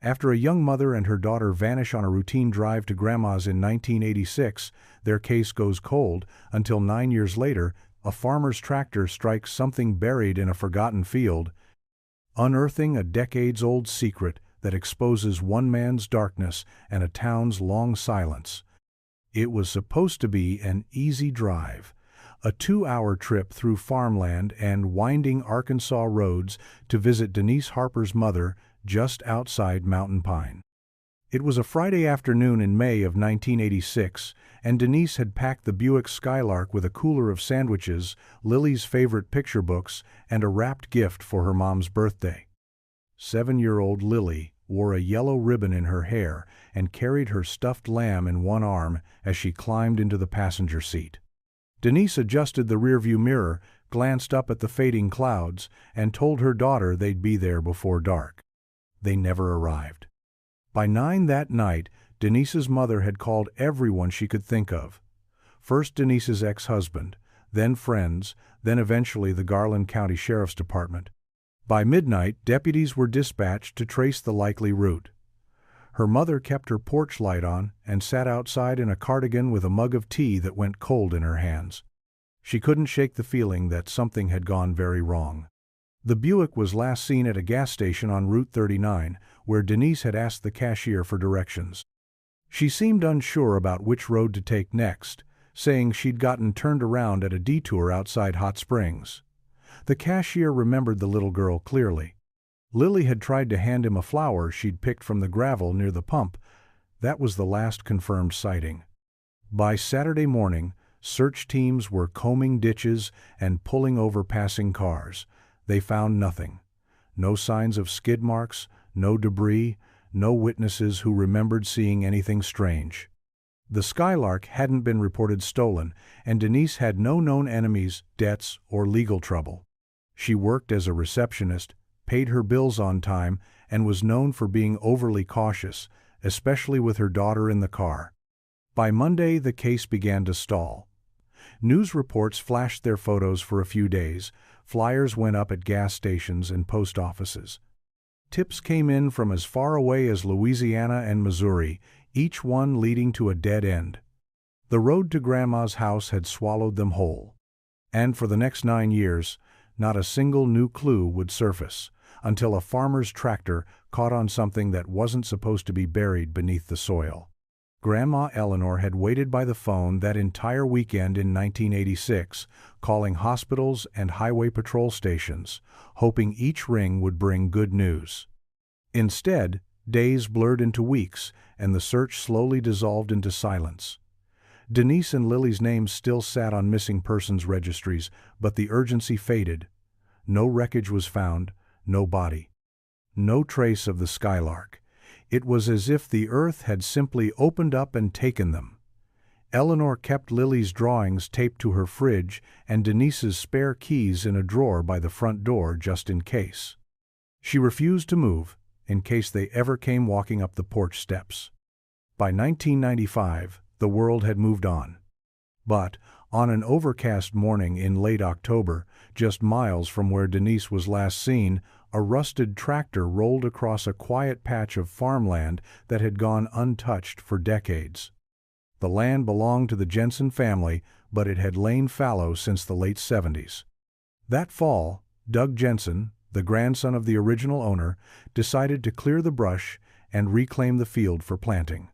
After a young mother and her daughter vanish on a routine drive to Grandma's in 1986, their case goes cold until 9 years later, a farmer's tractor strikes something buried in a forgotten field, unearthing a decades-old secret that exposes one man's darkness and a town's long silence. It was supposed to be an easy drive, a 2-hour trip through farmland and winding Arkansas roads to visit Denise Harper's mother just outside Mountain Pine. It was a Friday afternoon in May of 1986, and Denise had packed the Buick Skylark with a cooler of sandwiches, Lily's favorite picture books, and a wrapped gift for her mom's birthday. 7-year-old Lily wore a yellow ribbon in her hair and carried her stuffed lamb in one arm as she climbed into the passenger seat. Denise adjusted the rearview mirror, glanced up at the fading clouds, and told her daughter they'd be there before dark. They never arrived. By 9 that night, Denise's mother had called everyone she could think of. First Denise's ex-husband, then friends, then eventually the Garland County Sheriff's Department. By midnight, deputies were dispatched to trace the likely route. Her mother kept her porch light on and sat outside in a cardigan with a mug of tea that went cold in her hands. She couldn't shake the feeling that something had gone very wrong. The Buick was last seen at a gas station on Route 39, where Denise had asked the cashier for directions. She seemed unsure about which road to take next, saying she'd gotten turned around at a detour outside Hot Springs. The cashier remembered the little girl clearly. Lily had tried to hand him a flower she'd picked from the gravel near the pump. That was the last confirmed sighting. By Saturday morning, search teams were combing ditches and pulling over passing cars. They found nothing. No signs of skid marks, no debris, no witnesses who remembered seeing anything strange. The Skylark hadn't been reported stolen, and Denise had no known enemies, debts, or legal trouble. She worked as a receptionist, paid her bills on time, and was known for being overly cautious, especially with her daughter in the car. By Monday, the case began to stall. News reports flashed their photos for a few days. Flyers went up at gas stations and post offices. Tips came in from as far away as Louisiana and Missouri, each one leading to a dead end. The road to Grandma's house had swallowed them whole. And for the next 9 years, not a single new clue would surface, until a farmer's tractor caught on something that wasn't supposed to be buried beneath the soil. Grandma Eleanor had waited by the phone that entire weekend in 1986, calling hospitals and highway patrol stations, hoping each ring would bring good news. Instead, days blurred into weeks, and the search slowly dissolved into silence. Denise and Lily's names still sat on missing persons registries, but the urgency faded. No wreckage was found, no body. No trace of the Skylark. It was as if the earth had simply opened up and taken them. Eleanor kept Lily's drawings taped to her fridge and Denise's spare keys in a drawer by the front door just in case. She refused to move, in case they ever came walking up the porch steps. By 1995, the world had moved on. But, on an overcast morning in late October, just miles from where Denise was last seen, a rusted tractor rolled across a quiet patch of farmland that had gone untouched for decades. The land belonged to the Jensen family, but it had lain fallow since the late 70s. That fall, Doug Jensen, the grandson of the original owner, decided to clear the brush and reclaim the field for planting.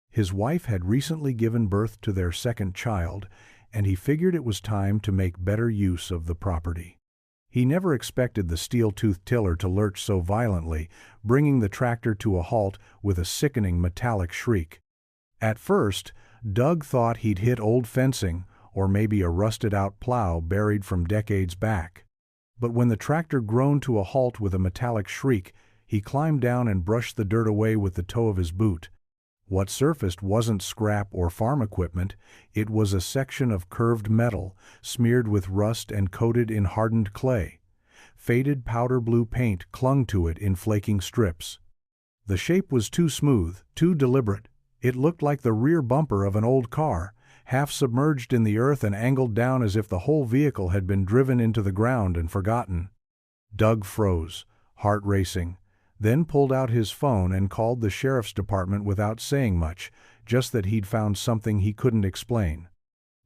His wife had recently given birth to their second child, and he figured it was time to make better use of the property. He never expected the steel-toothed tiller to lurch so violently, bringing the tractor to a halt with a sickening metallic shriek. At first, Doug thought he'd hit old fencing or maybe a rusted-out plow buried from decades back. But when the tractor groaned to a halt with a metallic shriek, he climbed down and brushed the dirt away with the toe of his boot. What surfaced wasn't scrap or farm equipment, it was a section of curved metal, smeared with rust and coated in hardened clay. Faded powder blue paint clung to it in flaking strips. The shape was too smooth, too deliberate. It looked like the rear bumper of an old car, half submerged in the earth and angled down as if the whole vehicle had been driven into the ground and forgotten. Doug froze, heart racing. then pulled out his phone and called the sheriff's department without saying much, just that he'd found something he couldn't explain.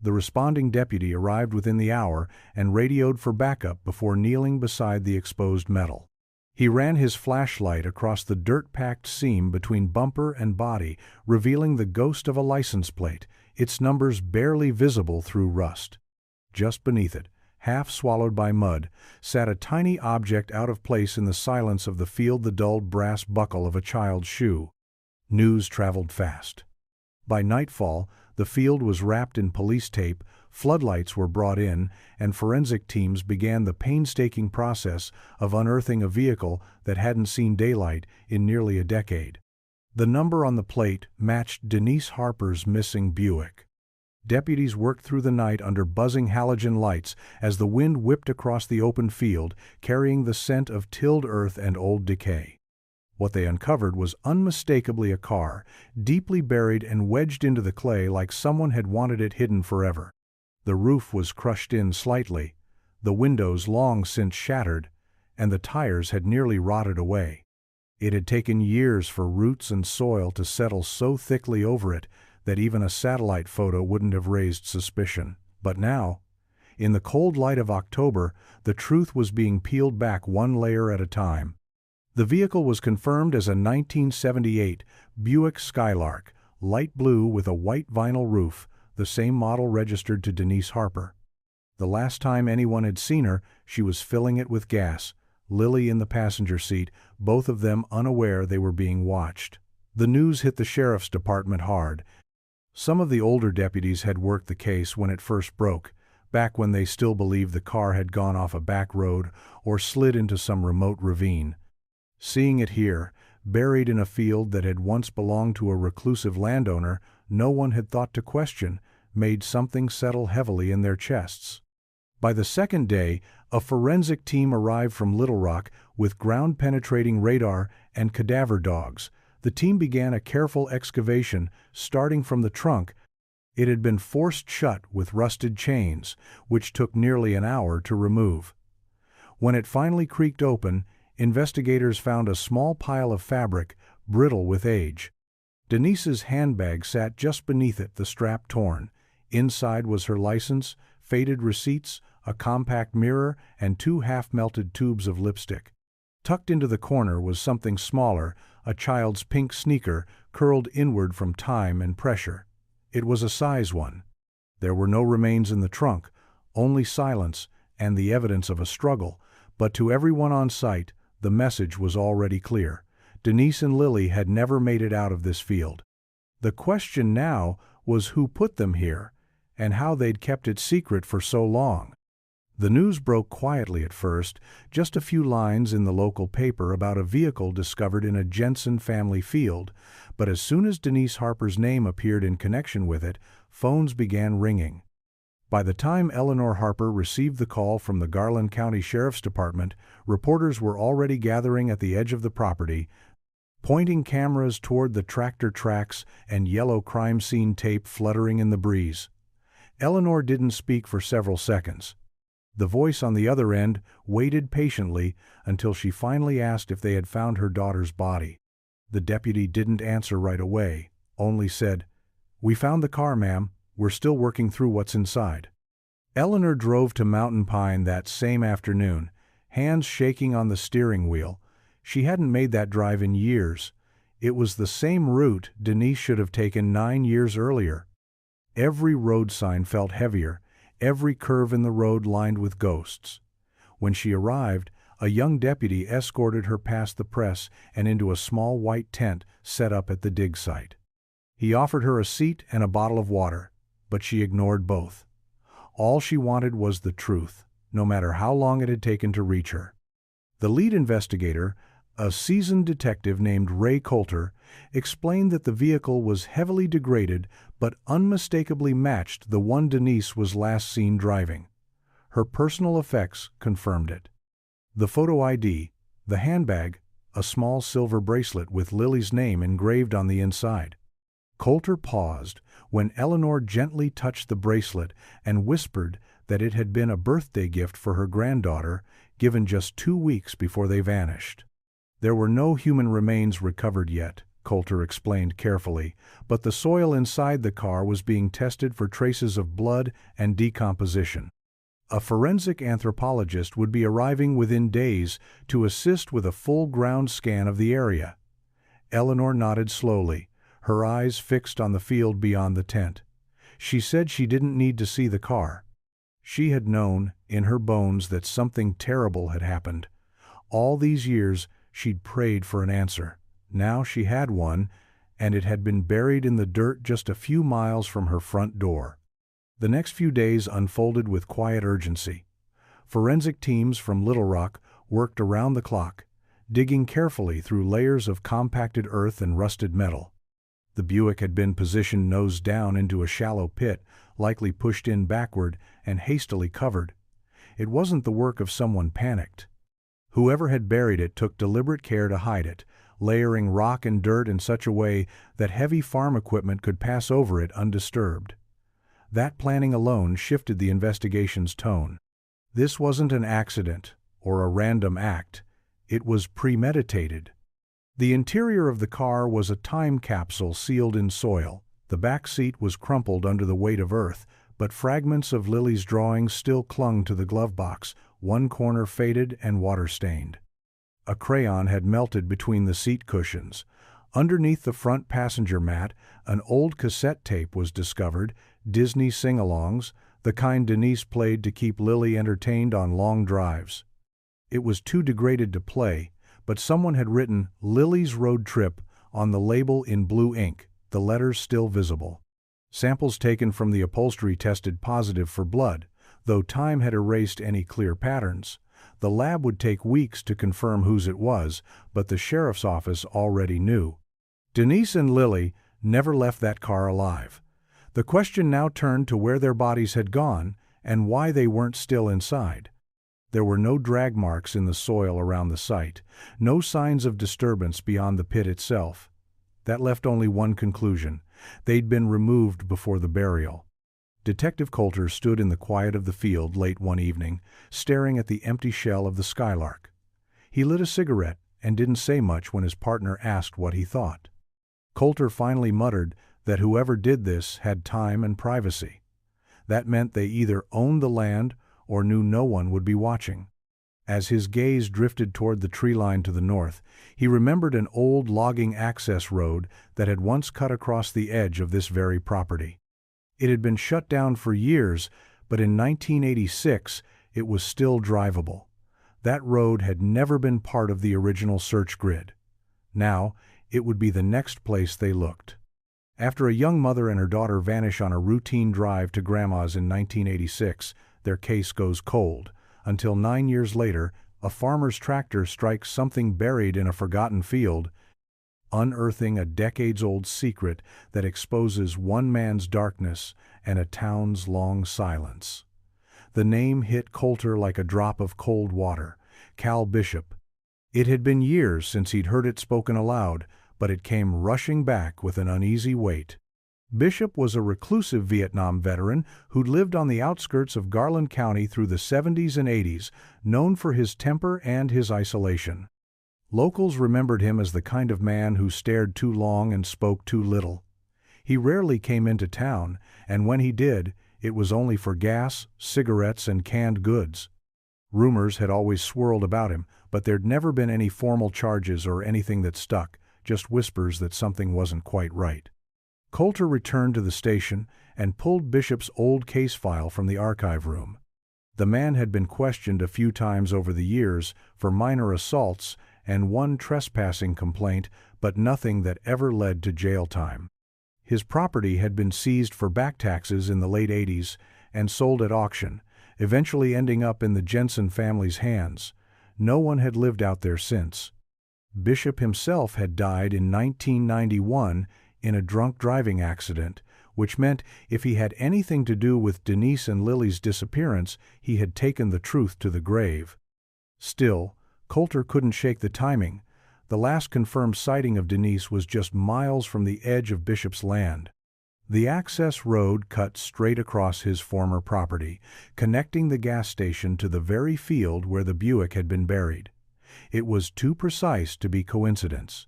The responding deputy arrived within the hour and radioed for backup before kneeling beside the exposed metal. He ran his flashlight across the dirt-packed seam between bumper and body, revealing the ghost of a license plate, its numbers barely visible through rust. Just beneath it, half swallowed by mud, sat a tiny object out of place in the silence of the field, the dulled brass buckle of a child's shoe. News traveled fast. By nightfall, the field was wrapped in police tape, floodlights were brought in, and forensic teams began the painstaking process of unearthing a vehicle that hadn't seen daylight in nearly a decade. The number on the plate matched Denise Harper's missing Buick. Deputies worked through the night under buzzing halogen lights as the wind whipped across the open field, carrying the scent of tilled earth and old decay. What they uncovered was unmistakably a car, deeply buried and wedged into the clay like someone had wanted it hidden forever. The roof was crushed in slightly, the windows long since shattered, and the tires had nearly rotted away. It had taken years for roots and soil to settle so thickly over it that even a satellite photo wouldn't have raised suspicion. But now, in the cold light of October, the truth was being peeled back one layer at a time. The vehicle was confirmed as a 1978 Buick Skylark, light blue with a white vinyl roof, the same model registered to Denise Harper. The last time anyone had seen her, she was filling it with gas, Lily in the passenger seat, both of them unaware they were being watched. The news hit the sheriff's department hard. Some of the older deputies had worked the case when it first broke, back when they still believed the car had gone off a back road or slid into some remote ravine. Seeing it here, buried in a field that had once belonged to a reclusive landowner no one had thought to question, made something settle heavily in their chests. By the second day, a forensic team arrived from Little Rock with ground-penetrating radar and cadaver dogs. The team began a careful excavation, starting from the trunk. It had been forced shut with rusted chains, which took nearly an hour to remove. When it finally creaked open, investigators found a small pile of fabric, brittle with age. Denise's handbag sat just beneath it, the strap torn. Inside was her license, faded receipts, a compact mirror, and 2 half-melted tubes of lipstick. Tucked into the corner was something smaller, a child's pink sneaker, curled inward from time and pressure. It was a size 1. There were no remains in the trunk, only silence and the evidence of a struggle, but to everyone on site, the message was already clear. Denise and Lily had never made it out of this field. The question now was who put them here, and how they'd kept it secret for so long. The news broke quietly at first, just a few lines in the local paper about a vehicle discovered in a Jensen family field, but as soon as Denise Harper's name appeared in connection with it, phones began ringing. By the time Eleanor Harper received the call from the Garland County Sheriff's Department, reporters were already gathering at the edge of the property, pointing cameras toward the tractor tracks and yellow crime scene tape fluttering in the breeze. Eleanor didn't speak for several seconds. The voice on the other end waited patiently until she finally asked if they had found her daughter's body. The deputy didn't answer right away, only said, "We found the car, ma'am. We're still working through what's inside." Eleanor drove to Mountain Pine that same afternoon, hands shaking on the steering wheel. She hadn't made that drive in years. It was the same route Denise should have taken 9 years earlier. Every road sign felt heavier, every curve in the road lined with ghosts. When she arrived, a young deputy escorted her past the press and into a small white tent set up at the dig site. He offered her a seat and a bottle of water, but she ignored both. All she wanted was the truth, no matter how long it had taken to reach her. The lead investigator, a seasoned detective named Ray Coulter, explained that the vehicle was heavily degraded but unmistakably matched the one Denise was last seen driving. Her personal effects confirmed it. The photo ID, the handbag, a small silver bracelet with Lily's name engraved on the inside. Coulter paused when Eleanor gently touched the bracelet and whispered that it had been a birthday gift for her granddaughter, given just 2 weeks before they vanished. There were no human remains recovered yet, Coulter explained carefully, but the soil inside the car was being tested for traces of blood and decomposition. A forensic anthropologist would be arriving within days to assist with a full ground scan of the area. Eleanor nodded slowly, her eyes fixed on the field beyond the tent. She said she didn't need to see the car. She had known, in her bones, that something terrible had happened. All these years, she'd prayed for an answer. Now she had one, and it had been buried in the dirt just a few miles from her front door. The next few days unfolded with quiet urgency. Forensic teams from Little Rock worked around the clock, digging carefully through layers of compacted earth and rusted metal. The Buick had been positioned nose down into a shallow pit, likely pushed in backward and hastily covered. It wasn't the work of someone panicked. Whoever had buried it took deliberate care to hide it, layering rock and dirt in such a way that heavy farm equipment could pass over it undisturbed. That planning alone shifted the investigation's tone. This wasn't an accident or a random act. It was premeditated. The interior of the car was a time capsule sealed in soil. The back seat was crumpled under the weight of earth, but fragments of Lily's drawings still clung to the glove box, one corner faded and water-stained. A crayon had melted between the seat cushions. Underneath the front passenger mat, an old cassette tape was discovered, Disney sing-alongs, the kind Denise played to keep Lily entertained on long drives. It was too degraded to play, but someone had written Lily's Road Trip on the label in blue ink, the letters still visible. Samples taken from the upholstery tested positive for blood, though time had erased any clear patterns. The lab would take weeks to confirm whose it was, but the sheriff's office already knew. Denise and Lily never left that car alive. The question now turned to where their bodies had gone and why they weren't still inside. There were no drag marks in the soil around the site, no signs of disturbance beyond the pit itself. That left only one conclusion: they'd been removed before the burial. Detective Coulter stood in the quiet of the field late one evening, staring at the empty shell of the Skylark. He lit a cigarette and didn't say much when his partner asked what he thought. Coulter finally muttered that whoever did this had time and privacy. That meant they either owned the land or knew no one would be watching. As his gaze drifted toward the tree line to the north, he remembered an old logging access road that had once cut across the edge of this very property. It had been shut down for years, but in 1986 it was still drivable. That road had never been part of the original search grid. Now, it would be the next place they looked. After a young mother and her daughter vanish on a routine drive to Grandma's in 1986, their case goes cold, until 9 years later, a farmer's tractor strikes something buried in a forgotten field, unearthing a decades-old secret that exposes one man's darkness and a town's long silence. The name hit Coulter like a drop of cold water: Cal Bishop. It had been years since he'd heard it spoken aloud, but it came rushing back with an uneasy weight. Bishop was a reclusive Vietnam veteran who'd lived on the outskirts of Garland County through the 70s and 80s, known for his temper and his isolation. Locals remembered him as the kind of man who stared too long and spoke too little. He rarely came into town, and when he did, it was only for gas, cigarettes, and canned goods. Rumors had always swirled about him, but there'd never been any formal charges or anything that stuck, just whispers that something wasn't quite right. Coulter returned to the station and pulled Bishop's old case file from the archive room. The man had been questioned a few times over the years for minor assaults and one trespassing complaint, but nothing that ever led to jail time. His property had been seized for back taxes in the late 80s and sold at auction, eventually ending up in the Jensen family's hands. No one had lived out there since. Bishop himself had died in 1991 in a drunk driving accident, which meant if he had anything to do with Denise and Lily's disappearance, he had taken the truth to the grave. Still, Coulter couldn't shake the timing. The last confirmed sighting of Denise was just miles from the edge of Bishop's land. The access road cut straight across his former property, connecting the gas station to the very field where the Buick had been buried. It was too precise to be coincidence.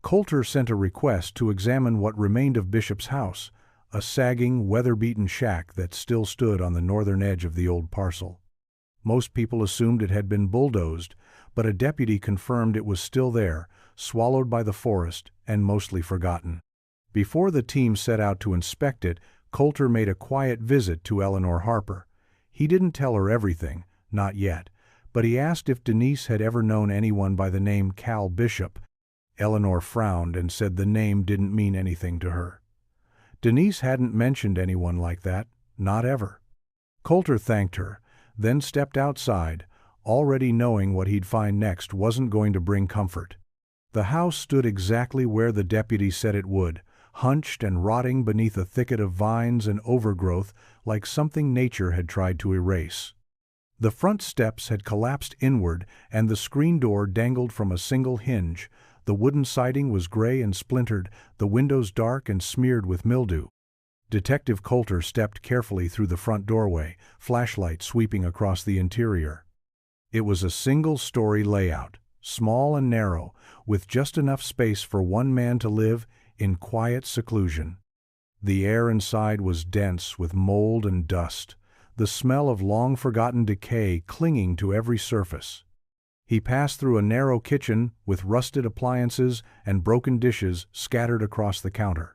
Coulter sent a request to examine what remained of Bishop's house, a sagging, weather-beaten shack that still stood on the northern edge of the old parcel. Most people assumed it had been bulldozed, but a deputy confirmed it was still there, swallowed by the forest and mostly forgotten. Before the team set out to inspect it, Coulter made a quiet visit to Eleanor Harper. He didn't tell her everything, not yet, but he asked if Denise had ever known anyone by the name Cal Bishop. Eleanor frowned and said the name didn't mean anything to her. Denise hadn't mentioned anyone like that, not ever. Coulter thanked her, then stepped outside, already knowing what he'd find next wasn't going to bring comfort. The house stood exactly where the deputy said it would, hunched and rotting beneath a thicket of vines and overgrowth like something nature had tried to erase. The front steps had collapsed inward and the screen door dangled from a single hinge. The wooden siding was gray and splintered, the windows dark and smeared with mildew. Detective Coulter stepped carefully through the front doorway, flashlight sweeping across the interior. It was a single-story layout, small and narrow, with just enough space for one man to live in quiet seclusion. The air inside was dense with mold and dust, the smell of long-forgotten decay clinging to every surface. He passed through a narrow kitchen with rusted appliances and broken dishes scattered across the counter.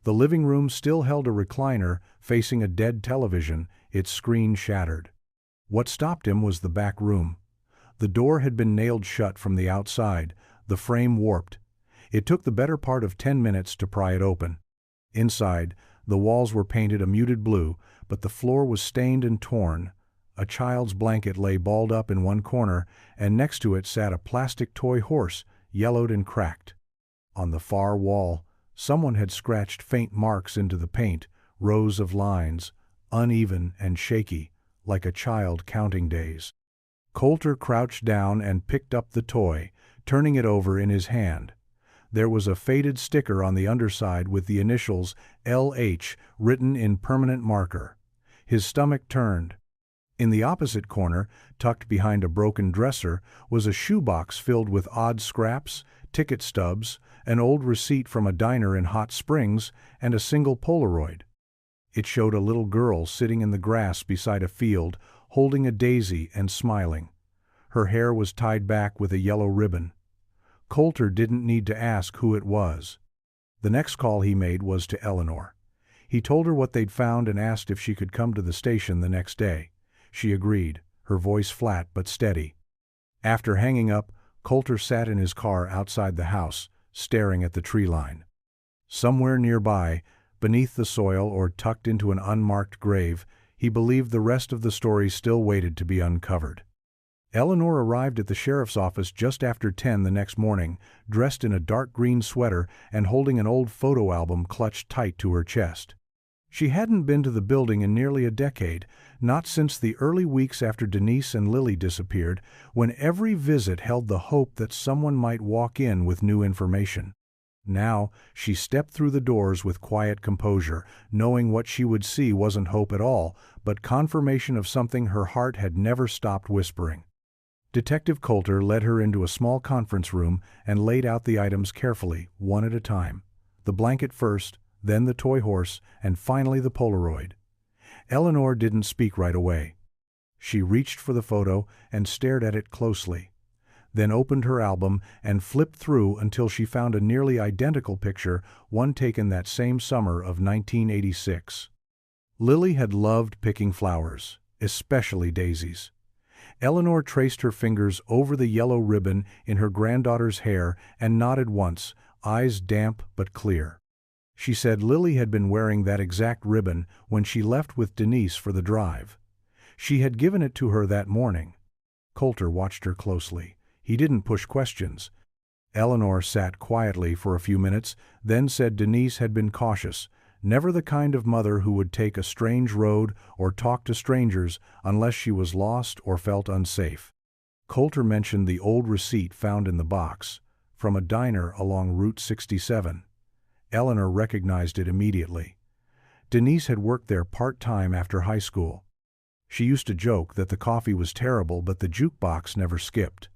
The living room still held a recliner facing a dead television, its screen shattered. What stopped him was the back room. The door had been nailed shut from the outside, the frame warped. It took the better part of 10 minutes to pry it open. Inside, the walls were painted a muted blue, but the floor was stained and torn. A child's blanket lay balled up in one corner, and next to it sat a plastic toy horse, yellowed and cracked. On the far wall, someone had scratched faint marks into the paint, rows of lines, uneven and shaky, like a child counting days. Coulter crouched down and picked up the toy, turning it over in his hand. There was a faded sticker on the underside with the initials LH written in permanent marker. His stomach turned. In the opposite corner, tucked behind a broken dresser, was a shoebox filled with odd scraps, ticket stubs, an old receipt from a diner in Hot Springs, and a single Polaroid. It showed a little girl sitting in the grass beside a field, holding a daisy and smiling. Her hair was tied back with a yellow ribbon. Coulter didn't need to ask who it was. The next call he made was to Eleanor. He told her what they'd found and asked if she could come to the station the next day. She agreed, her voice flat but steady. After hanging up, Coulter sat in his car outside the house, staring at the tree line. Somewhere nearby, beneath the soil or tucked into an unmarked grave, he believed the rest of the story still waited to be uncovered. Eleanor arrived at the sheriff's office just after 10 the next morning, dressed in a dark green sweater and holding an old photo album clutched tight to her chest. She hadn't been to the building in nearly a decade, not since the early weeks after Denise and Lily disappeared, when every visit held the hope that someone might walk in with new information. Now, she stepped through the doors with quiet composure, knowing what she would see wasn't hope at all, but confirmation of something her heart had never stopped whispering. Detective Coulter led her into a small conference room and laid out the items carefully, one at a time. The blanket first, then the toy horse, and finally the Polaroid. Eleanor didn't speak right away. She reached for the photo and stared at it closely, then opened her album and flipped through until she found a nearly identical picture, one taken that same summer of 1986. Lily had loved picking flowers, especially daisies. Eleanor traced her fingers over the yellow ribbon in her granddaughter's hair and nodded once, eyes damp but clear. She said Lily had been wearing that exact ribbon when she left with Denise for the drive. She had given it to her that morning. Coulter watched her closely. He didn't push questions. Eleanor sat quietly for a few minutes, then said Denise had been cautious, never the kind of mother who would take a strange road or talk to strangers unless she was lost or felt unsafe. Coulter mentioned the old receipt found in the box, from a diner along Route 67. Eleanor recognized it immediately. Denise had worked there part-time after high school. She used to joke that the coffee was terrible but the jukebox never skipped.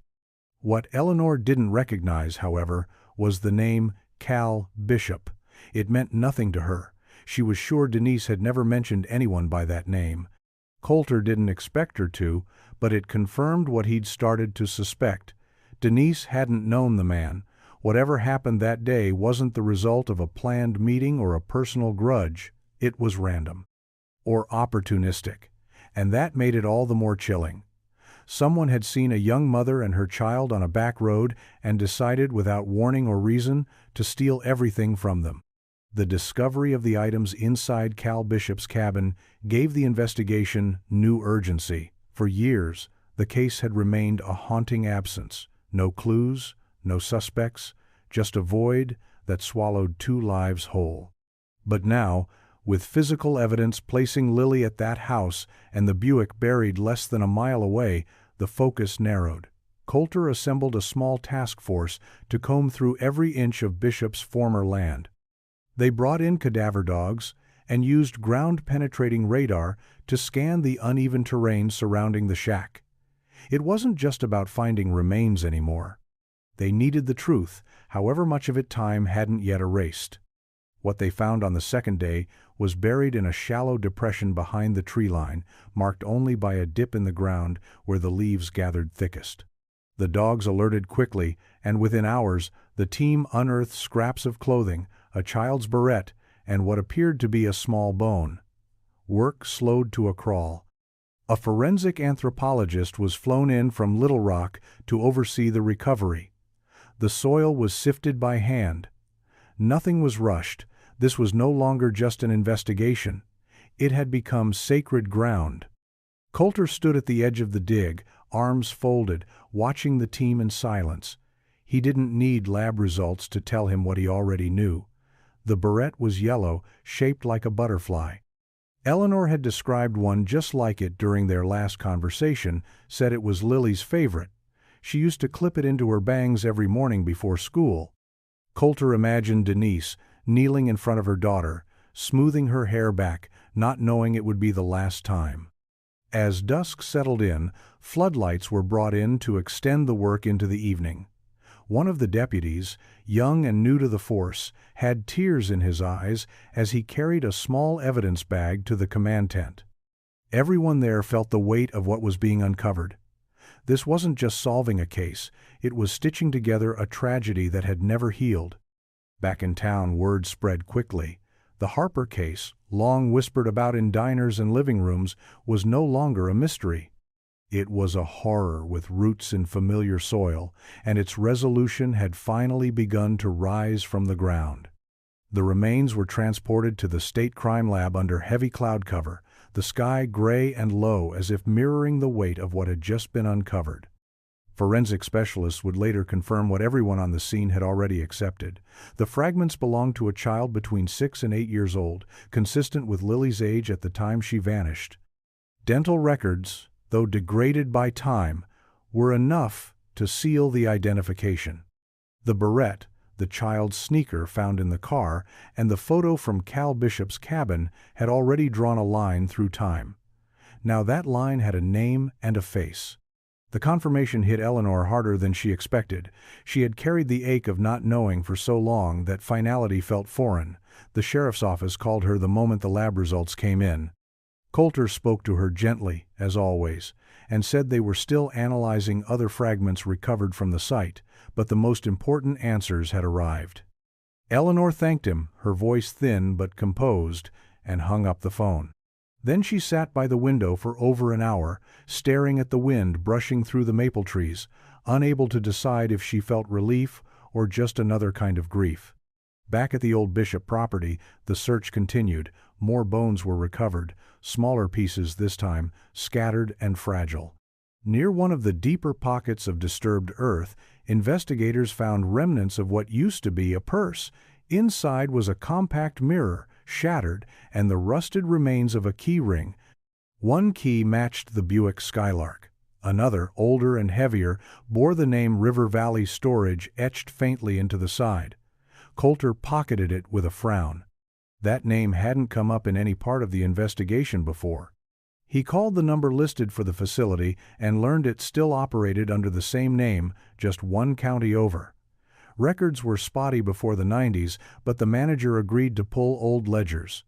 What Eleanor didn't recognize, however, was the name Cal Bishop. It meant nothing to her. She was sure Denise had never mentioned anyone by that name. Coulter didn't expect her to, but it confirmed what he'd started to suspect. Denise hadn't known the man. Whatever happened that day wasn't the result of a planned meeting or a personal grudge. It was random. Or opportunistic. And that made it all the more chilling. Someone had seen a young mother and her child on a back road and decided, without warning or reason, to steal everything from them. The discovery of the items inside Cal Bishop's cabin gave the investigation new urgency. For years, the case had remained a haunting absence. No clues, no suspects, just a void that swallowed 2 lives whole. But now, with physical evidence placing Lily at that house and the Buick buried less than a mile away, the focus narrowed. Coulter assembled a small task force to comb through every inch of Bishop's former land. They brought in cadaver dogs and used ground-penetrating radar to scan the uneven terrain surrounding the shack. It wasn't just about finding remains anymore. They needed the truth, however much of it time hadn't yet erased. What they found on the second day was buried in a shallow depression behind the tree line, marked only by a dip in the ground where the leaves gathered thickest. The dogs alerted quickly, and within hours, the team unearthed scraps of clothing, a child's barrette, and what appeared to be a small bone. Work slowed to a crawl. A forensic anthropologist was flown in from Little Rock to oversee the recovery. The soil was sifted by hand. Nothing was rushed. This was no longer just an investigation. It had become sacred ground. Coulter stood at the edge of the dig, arms folded, watching the team in silence. He didn't need lab results to tell him what he already knew. The barrette was yellow, shaped like a butterfly. Eleanor had described one just like it during their last conversation, said it was Lily's favorite. She used to clip it into her bangs every morning before school. Coulter imagined Denise, kneeling in front of her daughter, smoothing her hair back, not knowing it would be the last time. As dusk settled in, floodlights were brought in to extend the work into the evening. One of the deputies, young and new to the force, had tears in his eyes as he carried a small evidence bag to the command tent. Everyone there felt the weight of what was being uncovered. This wasn't just solving a case, it was stitching together a tragedy that had never healed. Back in town, word spread quickly. The Harper case, long whispered about in diners and living rooms, was no longer a mystery. It was a horror with roots in familiar soil, and its resolution had finally begun to rise from the ground. The remains were transported to the state crime lab under heavy cloud cover, the sky gray and low as if mirroring the weight of what had just been uncovered. Forensic specialists would later confirm what everyone on the scene had already accepted. The fragments belonged to a child between 6 and 8 years old, consistent with Lily's age at the time she vanished. Dental records, though degraded by time, were enough to seal the identification. The barrette, the child's sneaker found in the car, and the photo from Cal Bishop's cabin had already drawn a line through time. Now that line had a name and a face. The confirmation hit Eleanor harder than she expected. She had carried the ache of not knowing for so long that finality felt foreign. The sheriff's office called her the moment the lab results came in. Coulter spoke to her gently, as always, and said they were still analyzing other fragments recovered from the site, but the most important answers had arrived. Eleanor thanked him, her voice thin but composed, and hung up the phone. Then she sat by the window for over an hour, staring at the wind brushing through the maple trees, unable to decide if she felt relief or just another kind of grief. Back at the old Bishop property, the search continued. More bones were recovered, smaller pieces this time, scattered and fragile. Near one of the deeper pockets of disturbed earth, investigators found remnants of what used to be a purse. Inside was a compact mirror, shattered, and the rusted remains of a key ring. One key matched the Buick Skylark. Another, older and heavier, bore the name River Valley Storage etched faintly into the side. Coulter pocketed it with a frown. That name hadn't come up in any part of the investigation before. He called the number listed for the facility and learned it still operated under the same name, just one county over. Records were spotty before the 90s, but the manager agreed to pull old ledgers.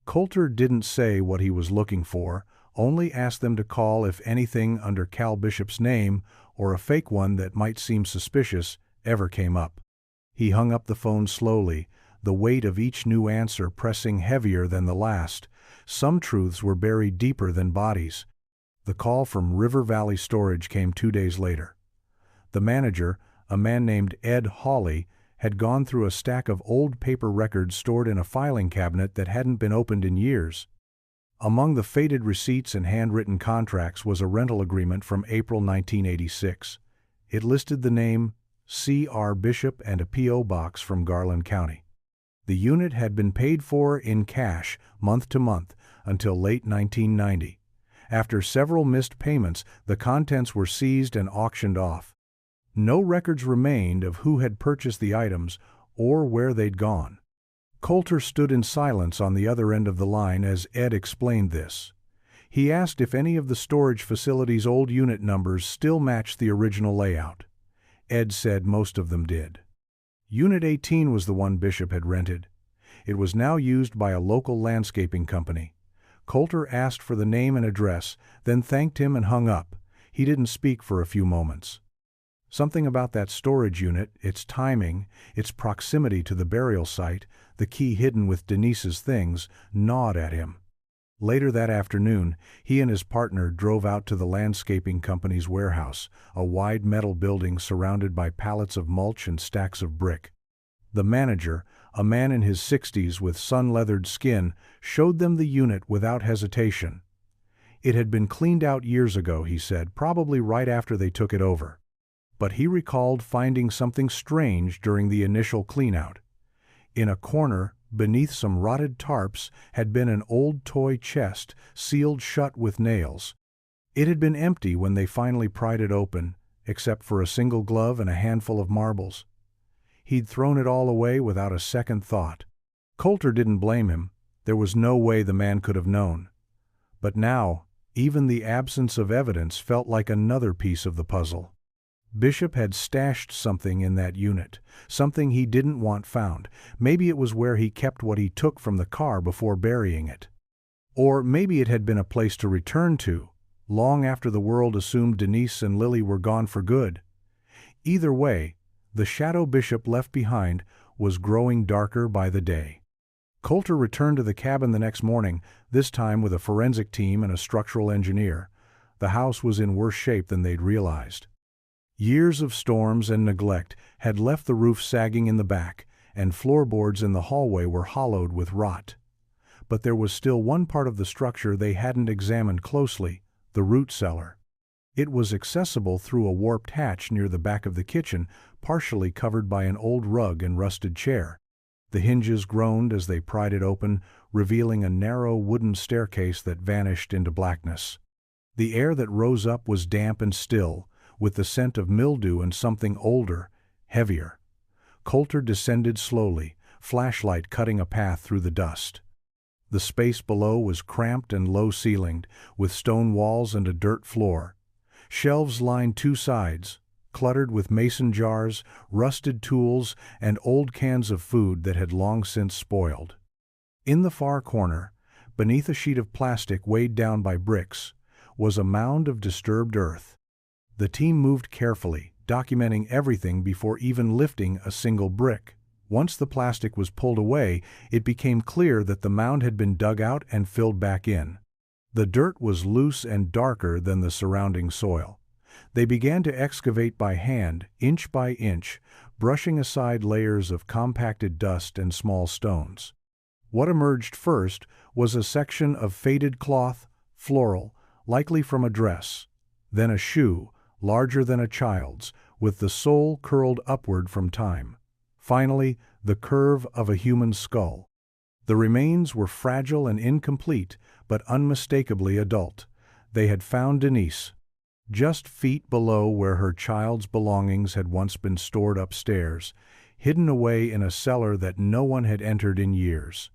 Coulter didn't say what he was looking for, only asked them to call if anything under Cal Bishop's name, or a fake one that might seem suspicious, ever came up. He hung up the phone slowly, the weight of each new answer pressing heavier than the last. Some truths were buried deeper than bodies. The call from River Valley Storage came 2 days later. The manager, a man named Ed Hawley, had gone through a stack of old paper records stored in a filing cabinet that hadn't been opened in years. Among the faded receipts and handwritten contracts was a rental agreement from April 1986. It listed the name C.R. Bishop and a P.O. box from Garland County. The unit had been paid for in cash, month to month, until late 1990. After several missed payments, the contents were seized and auctioned off. No records remained of who had purchased the items or where they'd gone. Coulter stood in silence on the other end of the line as Ed explained this. He asked if any of the storage facility's old unit numbers still matched the original layout. Ed said most of them did. Unit 18 was the one Bishop had rented. It was now used by a local landscaping company. Coulter asked for the name and address, then thanked him and hung up. He didn't speak for a few moments. Something about that storage unit, its timing, its proximity to the burial site, the key hidden with Denise's things, gnawed at him. Later that afternoon, he and his partner drove out to the landscaping company's warehouse, a wide metal building surrounded by pallets of mulch and stacks of brick. The manager, a man in his 60s with sun-leathered skin, showed them the unit without hesitation. It had been cleaned out years ago, he said, probably right after they took it over. But he recalled finding something strange during the initial cleanout. In a corner, beneath some rotted tarps, had been an old toy chest, sealed shut with nails. It had been empty when they finally pried it open, except for a single glove and a handful of marbles. He'd thrown it all away without a second thought. Coulter didn't blame him. There was no way the man could have known. But now, even the absence of evidence felt like another piece of the puzzle. Bishop had stashed something in that unit, something he didn't want found. Maybe it was where he kept what he took from the car before burying it. Or maybe it had been a place to return to, long after the world assumed Denise and Lily were gone for good. Either way, the shadow Bishop left behind was growing darker by the day. Coulter returned to the cabin the next morning, this time with a forensic team and a structural engineer. The house was in worse shape than they'd realized. Years of storms and neglect had left the roof sagging in the back, and floorboards in the hallway were hollowed with rot. But there was still one part of the structure they hadn't examined closely, the root cellar. It was accessible through a warped hatch near the back of the kitchen, partially covered by an old rug and rusted chair. The hinges groaned as they pried it open, revealing a narrow wooden staircase that vanished into blackness. The air that rose up was damp and still, with the scent of mildew and something older, heavier. Coulter descended slowly, flashlight cutting a path through the dust. The space below was cramped and low-ceilinged, with stone walls and a dirt floor. Shelves lined two sides, cluttered with mason jars, rusted tools, and old cans of food that had long since spoiled. In the far corner, beneath a sheet of plastic weighed down by bricks, was a mound of disturbed earth. The team moved carefully, documenting everything before even lifting a single brick. Once the plastic was pulled away, it became clear that the mound had been dug out and filled back in. The dirt was loose and darker than the surrounding soil. They began to excavate by hand, inch by inch, brushing aside layers of compacted dust and small stones. What emerged first was a section of faded cloth, floral, likely from a dress, then a shoe, larger than a child's, with the sole curled upward from time. Finally, the curve of a human skull. The remains were fragile and incomplete, but unmistakably adult. They had found Denise, just feet below where her child's belongings had once been stored upstairs, hidden away in a cellar that no one had entered in years.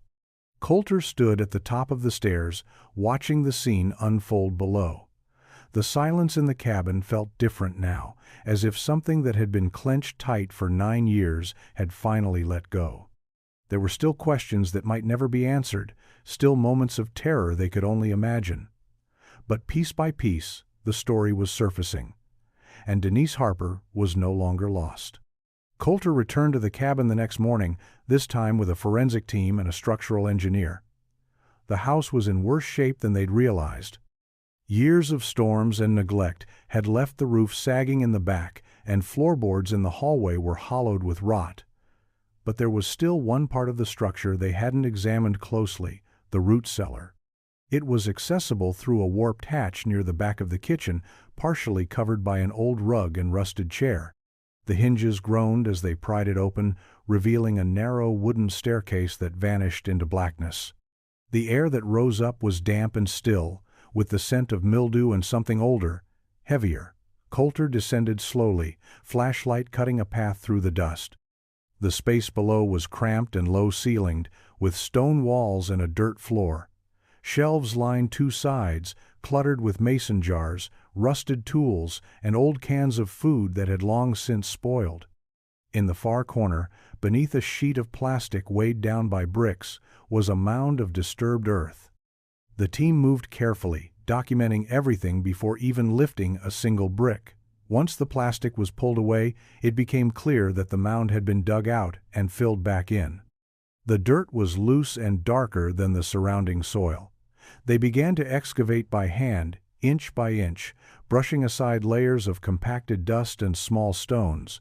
Coulter stood at the top of the stairs, watching the scene unfold below. The silence in the cabin felt different now, as if something that had been clenched tight for 9 years had finally let go. There were still questions that might never be answered, still moments of terror they could only imagine. But piece by piece, the story was surfacing, and Denise Harper was no longer lost. Coulter returned to the cabin the next morning, this time with a forensic team and a structural engineer. The house was in worse shape than they'd realized. Years of storms and neglect had left the roof sagging in the back, and floorboards in the hallway were hollowed with rot. But there was still one part of the structure they hadn't examined closely, the root cellar. It was accessible through a warped hatch near the back of the kitchen, partially covered by an old rug and rusted chair. The hinges groaned as they pried it open, revealing a narrow wooden staircase that vanished into blackness. The air that rose up was damp and still, with the scent of mildew and something older, heavier. Coulter descended slowly, flashlight cutting a path through the dust. The space below was cramped and low-ceilinged, with stone walls and a dirt floor. Shelves lined two sides, cluttered with mason jars, rusted tools, and old cans of food that had long since spoiled. In the far corner, beneath a sheet of plastic weighed down by bricks, was a mound of disturbed earth. The team moved carefully, documenting everything before even lifting a single brick. Once the plastic was pulled away, it became clear that the mound had been dug out and filled back in. The dirt was loose and darker than the surrounding soil. They began to excavate by hand, inch by inch, brushing aside layers of compacted dust and small stones.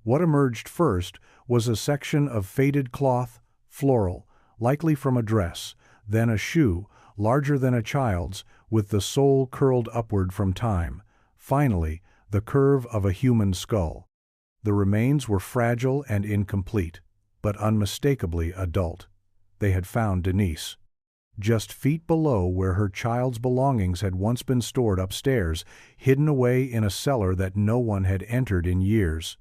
What emerged first was a section of faded cloth, floral, likely from a dress, then a shoe, larger than a child's, with the sole curled upward from time. Finally, the curve of a human skull. The remains were fragile and incomplete, but unmistakably adult. They had found Denise. Just feet below where her child's belongings had once been stored upstairs, hidden away in a cellar that no one had entered in years.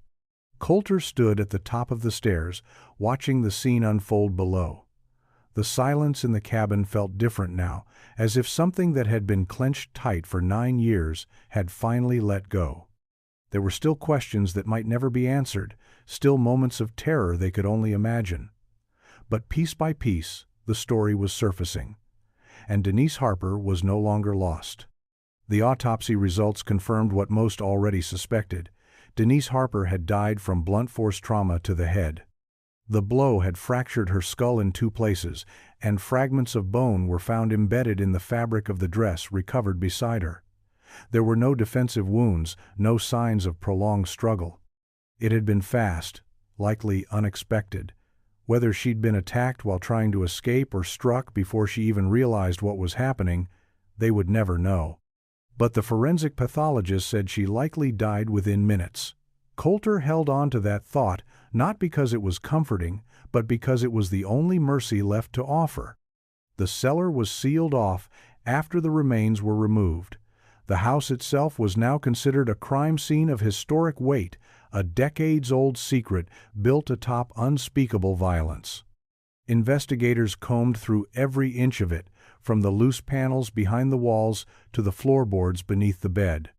Coulter stood at the top of the stairs, watching the scene unfold below. The silence in the cabin felt different now, as if something that had been clenched tight for 9 years had finally let go. There were still questions that might never be answered, still moments of terror they could only imagine. But piece by piece, the story was surfacing, and Denise Harper was no longer lost. The autopsy results confirmed what most already suspected. Denise Harper had died from blunt force trauma to the head. The blow had fractured her skull in 2 places, and fragments of bone were found embedded in the fabric of the dress recovered beside her. There were no defensive wounds, no signs of prolonged struggle. It had been fast, likely unexpected. Whether she'd been attacked while trying to escape or struck before she even realized what was happening, they would never know. But the forensic pathologist said she likely died within minutes. Coulter held on to that thought, not because it was comforting, but because it was the only mercy left to offer. The cellar was sealed off after the remains were removed. The house itself was now considered a crime scene of historic weight, a decades-old secret built atop unspeakable violence. Investigators combed through every inch of it, from the loose panels behind the walls to the floorboards beneath the bed.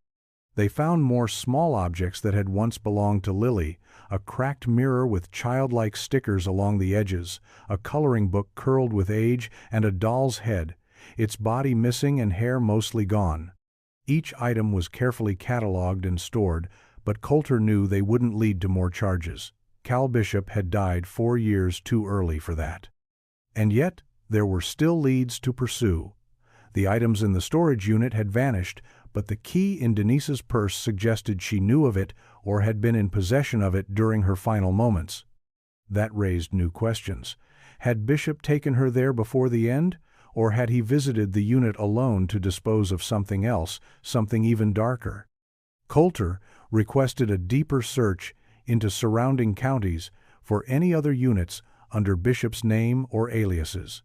They found more small objects that had once belonged to Lily, a cracked mirror with childlike stickers along the edges, a coloring book curled with age, and a doll's head, its body missing and hair mostly gone. Each item was carefully cataloged and stored, but Coulter knew they wouldn't lead to more charges. Cal Bishop had died 4 years too early for that. And yet, there were still leads to pursue. The items in the storage unit had vanished, but the key in Denise's purse suggested she knew of it or had been in possession of it during her final moments. That raised new questions. Had Bishop taken her there before the end, or had he visited the unit alone to dispose of something else, something even darker? Coulter requested a deeper search into surrounding counties for any other units under Bishop's name or aliases.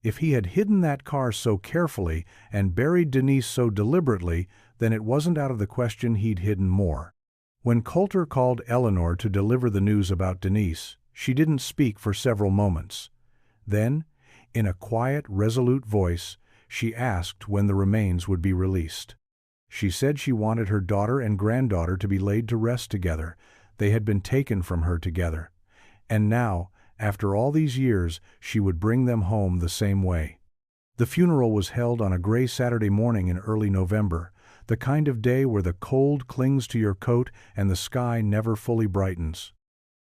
If he had hidden that car so carefully and buried Denise so deliberately, then it wasn't out of the question he'd hidden more. When Coulter called Eleanor to deliver the news about Denise, she didn't speak for several moments. Then, In a quiet, resolute voice, she asked when the remains would be released. She said she wanted her daughter and granddaughter to be laid to rest together. They had been taken from her together. And now, after all these years, she would bring them home the same way. The funeral was held on a gray Saturday morning in early November, the kind of day where the cold clings to your coat and the sky never fully brightens.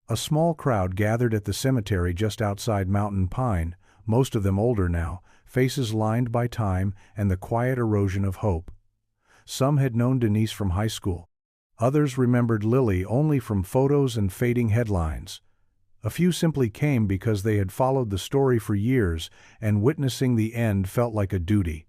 A small crowd gathered at the cemetery just outside Mountain Pine, most of them older now, faces lined by time and the quiet erosion of hope. Some had known Denise from high school. Others remembered Lily only from photos and fading headlines. A few simply came because they had followed the story for years, and witnessing the end felt like a duty.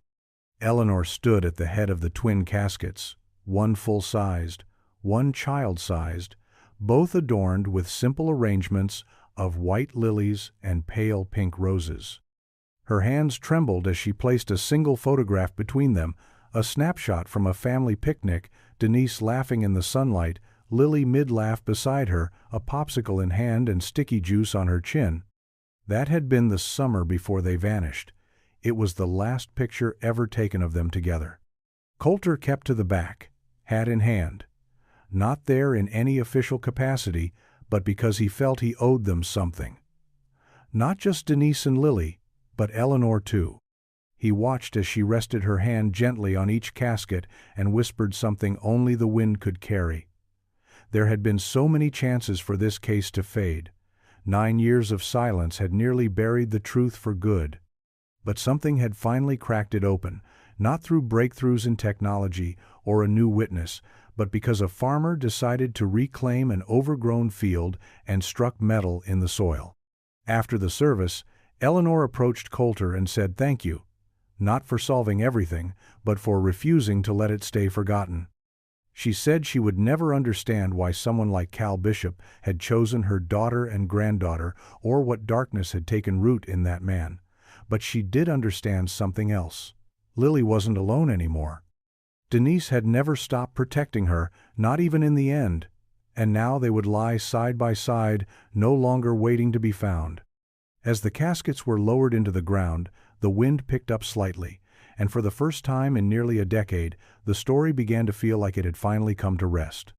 Eleanor stood at the head of the twin caskets, one full-sized, one child-sized, both adorned with simple arrangements of white lilies and pale pink roses. Her hands trembled as she placed a single photograph between them, a snapshot from a family picnic, Denise laughing in the sunlight, Lily mid-laugh beside her, a popsicle in hand and sticky juice on her chin. That had been the summer before they vanished. It was the last picture ever taken of them together. Coulter kept to the back, hat in hand. Not there in any official capacity, but because he felt he owed them something. Not just Denise and Lily, but Eleanor too. He watched as she rested her hand gently on each casket and whispered something only the wind could carry. There had been so many chances for this case to fade. 9 years of silence had nearly buried the truth for good. But something had finally cracked it open, not through breakthroughs in technology or a new witness, but because a farmer decided to reclaim an overgrown field and struck metal in the soil. After the service, Eleanor approached Coulter and said thank you, not for solving everything, but for refusing to let it stay forgotten. She said she would never understand why someone like Cal Bishop had chosen her daughter and granddaughter or what darkness had taken root in that man. But she did understand something else. Lily wasn't alone anymore. Denise had never stopped protecting her, not even in the end, and now they would lie side by side, no longer waiting to be found. As the caskets were lowered into the ground, the wind picked up slightly, and for the first time in nearly a decade, the story began to feel like it had finally come to rest.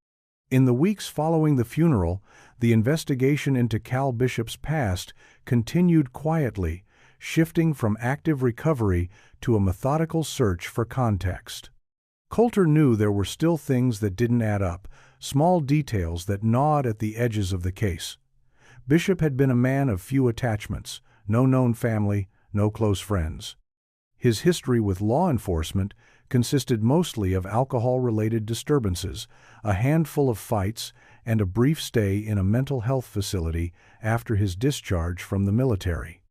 In the weeks following the funeral, the investigation into Cal Bishop's past continued quietly, shifting from active recovery to a methodical search for context. Coulter knew there were still things that didn't add up, small details that gnawed at the edges of the case. Bishop had been a man of few attachments, no known family, no close friends. His history with law enforcement consisted mostly of alcohol-related disturbances, a handful of fights, and a brief stay in a mental health facility after his discharge from the military.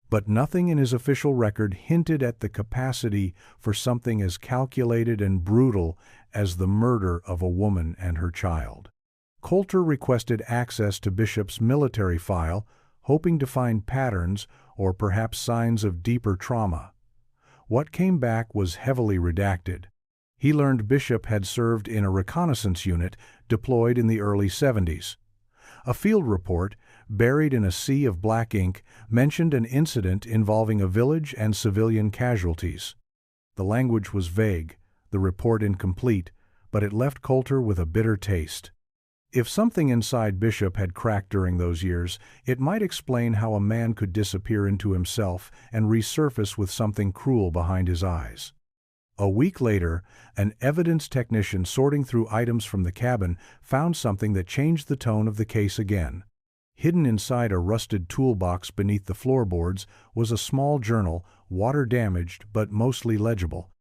But nothing in his official record hinted at the capacity for something as calculated and brutal as the murder of a woman and her child. Coulter requested access to Bishop's military file, hoping to find patterns or perhaps signs of deeper trauma. What came back was heavily redacted. He learned Bishop had served in a reconnaissance unit deployed in the early 70s. A field report, buried in a sea of black ink, mentioned an incident involving a village and civilian casualties. The language was vague, the report incomplete, but it left Coulter with a bitter taste. If something inside Bishop had cracked during those years, it might explain how a man could disappear into himself and resurface with something cruel behind his eyes. A week later, an evidence technician sorting through items from the cabin found something that changed the tone of the case again. Hidden inside a rusted toolbox beneath the floorboards was a small journal, water-damaged but mostly legible.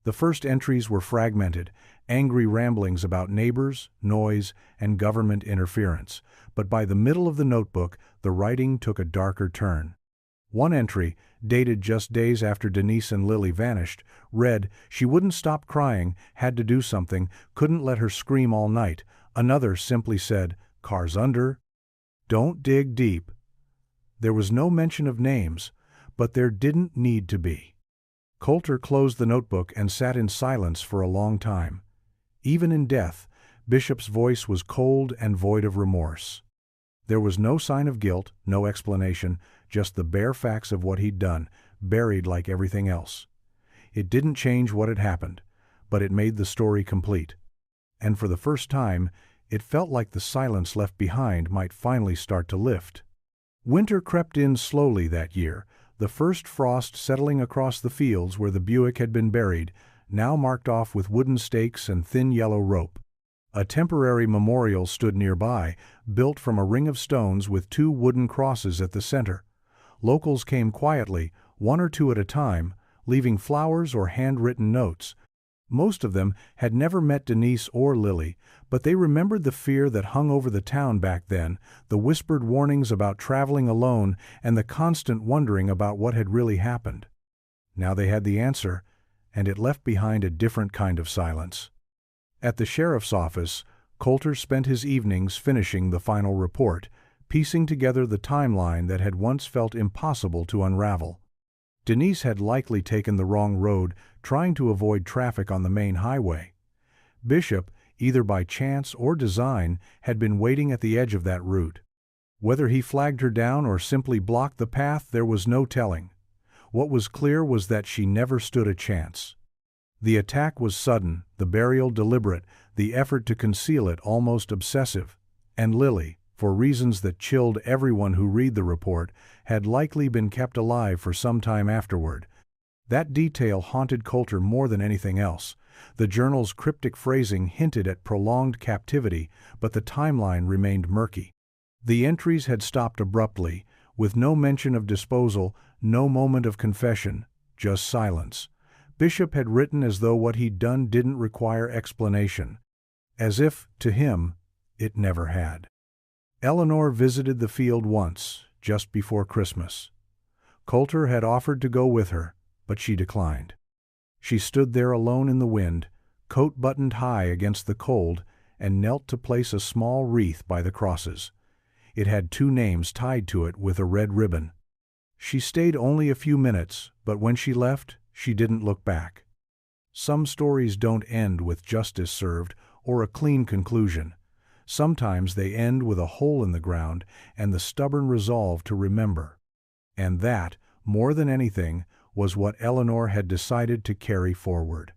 The first entries were fragmented, angry ramblings about neighbors, noise, and government interference, but by the middle of the notebook, the writing took a darker turn. One entry, dated just days after Denise and Lily vanished, read, "She wouldn't stop crying, had to do something, couldn't let her scream all night." Another simply said, "Car's under. Don't dig deep." There was no mention of names, but there didn't need to be. Coulter closed the notebook and sat in silence for a long time. Even in death, Bishop's voice was cold and void of remorse. There was no sign of guilt, no explanation, just the bare facts of what he'd done, buried like everything else. It didn't change what had happened, but it made the story complete. And for the first time, it felt like the silence left behind might finally start to lift. Winter crept in slowly that year, the first frost settling across the fields where the Buick had been buried, now marked off with wooden stakes and thin yellow rope. A temporary memorial stood nearby, built from a ring of stones with 2 wooden crosses at the center. Locals came quietly, 1 or 2 at a time, leaving flowers or handwritten notes. Most of them had never met Denise or Lily, but they remembered the fear that hung over the town back then, the whispered warnings about traveling alone, and the constant wondering about what had really happened. Now they had the answer, and it left behind a different kind of silence. At the sheriff's office, Coulter spent his evenings finishing the final report, piecing together the timeline that had once felt impossible to unravel. Denise had likely taken the wrong road, trying to avoid traffic on the main highway. Bishop, either by chance or design, had been waiting at the edge of that route. Whether he flagged her down or simply blocked the path, there was no telling. What was clear was that she never stood a chance. The attack was sudden, the burial deliberate, the effort to conceal it almost obsessive, and Lily, for reasons that chilled everyone who read the report, had likely been kept alive for some time afterward. That detail haunted Coulter more than anything else. The journal's cryptic phrasing hinted at prolonged captivity, but the timeline remained murky. The entries had stopped abruptly, with no mention of disposal, no moment of confession, just silence. Bishop had written as though what he'd done didn't require explanation. As if, to him, it never had. Eleanor visited the field once, just before Christmas. Coulter had offered to go with her, but she declined. She stood there alone in the wind, coat buttoned high against the cold, and knelt to place a small wreath by the crosses. It had 2 names tied to it with a red ribbon. She stayed only a few minutes, but when she left, she didn't look back. Some stories don't end with justice served or a clean conclusion. Sometimes they end with a hole in the ground and the stubborn resolve to remember. And that, more than anything, was what Eleanor had decided to carry forward.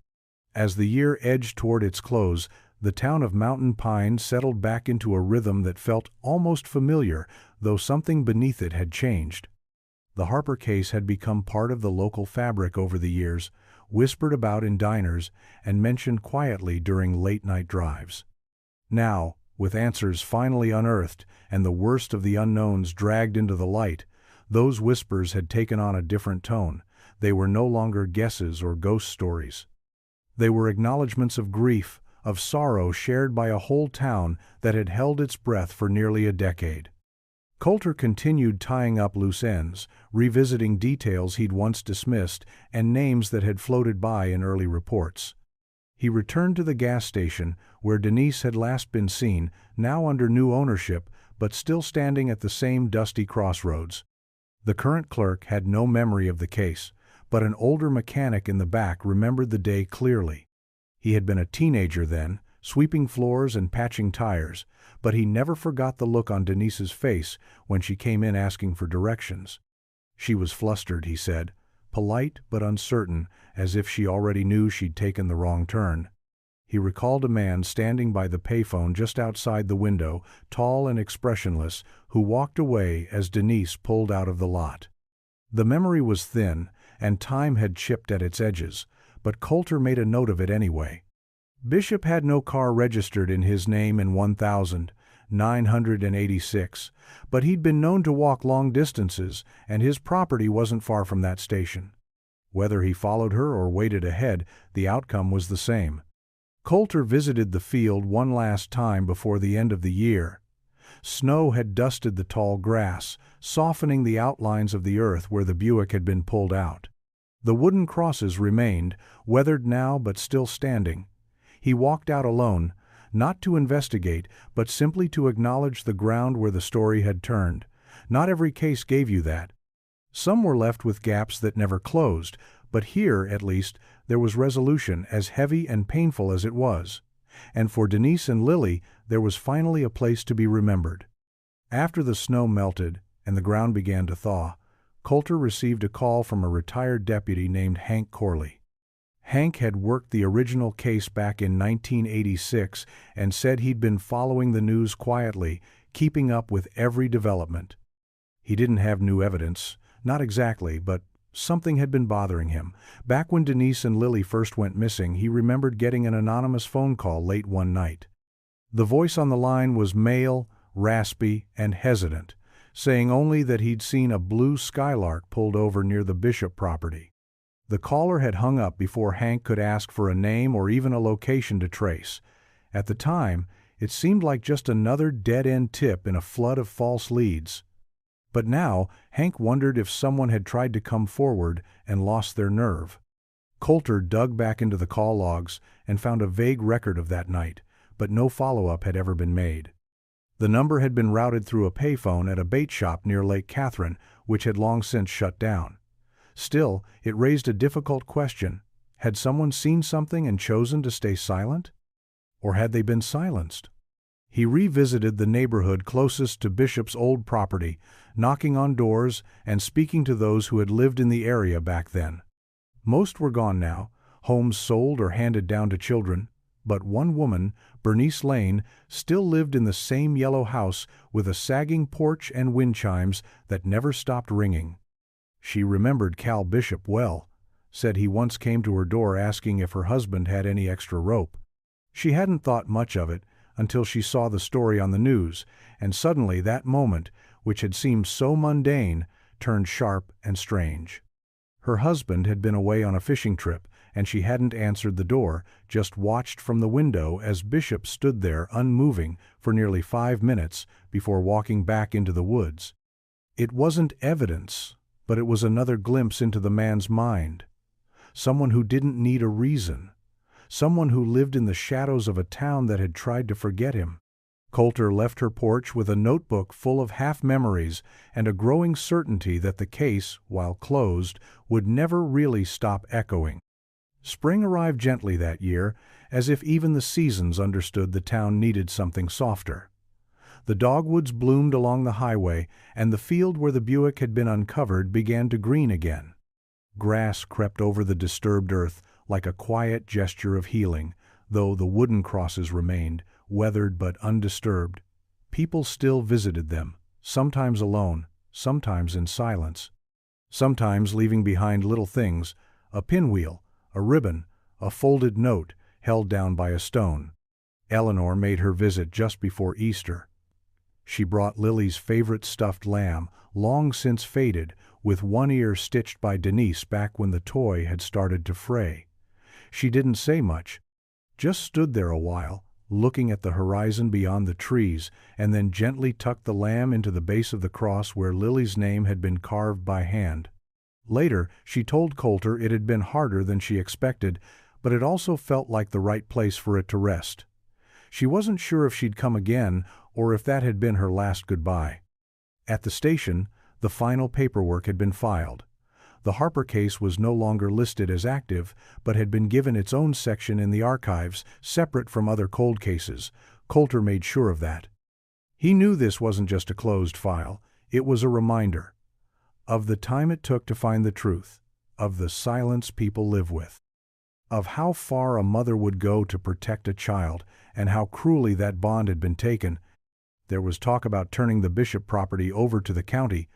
As the year edged toward its close, the town of Mountain Pine settled back into a rhythm that felt almost familiar, though something beneath it had changed. The Harper case had become part of the local fabric over the years, whispered about in diners and mentioned quietly during late-night drives. Now, with answers finally unearthed and the worst of the unknowns dragged into the light, those whispers had taken on a different tone. They were no longer guesses or ghost stories. They were acknowledgments of grief, of sorrow shared by a whole town that had held its breath for nearly a decade. Coulter continued tying up loose ends, revisiting details he'd once dismissed and names that had floated by in early reports. He returned to the gas station, where Denise had last been seen, now under new ownership, but still standing at the same dusty crossroads. The current clerk had no memory of the case, but an older mechanic in the back remembered the day clearly. He had been a teenager then, sweeping floors and patching tires, but he never forgot the look on Denise's face when she came in asking for directions. She was flustered, he said, polite but uncertain, as if she already knew she'd taken the wrong turn. He recalled a man standing by the payphone just outside the window, tall and expressionless, who walked away as Denise pulled out of the lot. The memory was thin, and time had chipped at its edges, but Coulter made a note of it anyway. Bishop had no car registered in his name in 1986, but he'd been known to walk long distances, and his property wasn't far from that station. Whether he followed her or waited ahead, the outcome was the same. Coulter visited the field one last time before the end of the year. Snow had dusted the tall grass, softening the outlines of the earth where the Buick had been pulled out. The wooden crosses remained, weathered now but still standing. He walked out alone, not to investigate, but simply to acknowledge the ground where the story had turned. Not every case gave you that. Some were left with gaps that never closed, but here, at least, there was resolution, as heavy and painful as it was. And for Denise and Lily, there was finally a place to be remembered. After the snow melted and the ground began to thaw, Coulter received a call from a retired deputy named Hank Corley. Hank had worked the original case back in 1986 and said he'd been following the news quietly, keeping up with every development. He didn't have new evidence, not exactly, but something had been bothering him. Back when Denise and Lily first went missing, he remembered getting an anonymous phone call late one night. The voice on the line was male, raspy, and hesitant, saying only that he'd seen a blue Skylark pulled over near the Bishop property. The caller had hung up before Hank could ask for a name or even a location to trace. At the time, it seemed like just another dead-end tip in a flood of false leads. But now, Hank wondered if someone had tried to come forward and lost their nerve. Coulter dug back into the call logs and found a vague record of that night, but no follow-up had ever been made. The number had been routed through a payphone at a bait shop near Lake Catherine, which had long since shut down. Still, it raised a difficult question. Had someone seen something and chosen to stay silent? Or had they been silenced? He revisited the neighborhood closest to Bishop's old property, knocking on doors and speaking to those who had lived in the area back then. Most were gone now, homes sold or handed down to children, but one woman, Bernice Lane, still lived in the same yellow house with a sagging porch and wind chimes that never stopped ringing. She remembered Cal Bishop well, said he once came to her door asking if her husband had any extra rope. She hadn't thought much of it until she saw the story on the news, and suddenly that moment, which had seemed so mundane, turned sharp and strange. Her husband had been away on a fishing trip, and she hadn't answered the door, just watched from the window as Bishop stood there unmoving for nearly 5 minutes before walking back into the woods. It wasn't evidence, but it was another glimpse into the man's mind. Someone who didn't need a reason. Someone who lived in the shadows of a town that had tried to forget him. Coulter left her porch with a notebook full of half-memories and a growing certainty that the case, while closed, would never really stop echoing. Spring arrived gently that year, as if even the seasons understood the town needed something softer. The dogwoods bloomed along the highway, and the field where the Buick had been uncovered began to green again. Grass crept over the disturbed earth like a quiet gesture of healing, though the wooden crosses remained, weathered but undisturbed. People still visited them, sometimes alone, sometimes in silence. Sometimes leaving behind little things, a pinwheel, a ribbon, a folded note held down by a stone. Eleanor made her visit just before Easter. She brought Lily's favorite stuffed lamb, long since faded, with one ear stitched by Denise back when the toy had started to fray. She didn't say much, just stood there a while, looking at the horizon beyond the trees, and then gently tucked the lamb into the base of the cross where Lily's name had been carved by hand. Later, she told Coulter it had been harder than she expected, but it also felt like the right place for it to rest. She wasn't sure if she'd come again or if that had been her last goodbye. At the station, the final paperwork had been filed. The Harper case was no longer listed as active, but had been given its own section in the archives, separate from other cold cases. Coulter made sure of that. He knew this wasn't just a closed file. It was a reminder of the time it took to find the truth, of the silence people live with, of how far a mother would go to protect a child, and how cruelly that bond had been taken. There was talk about turning the Bishop property over to the county,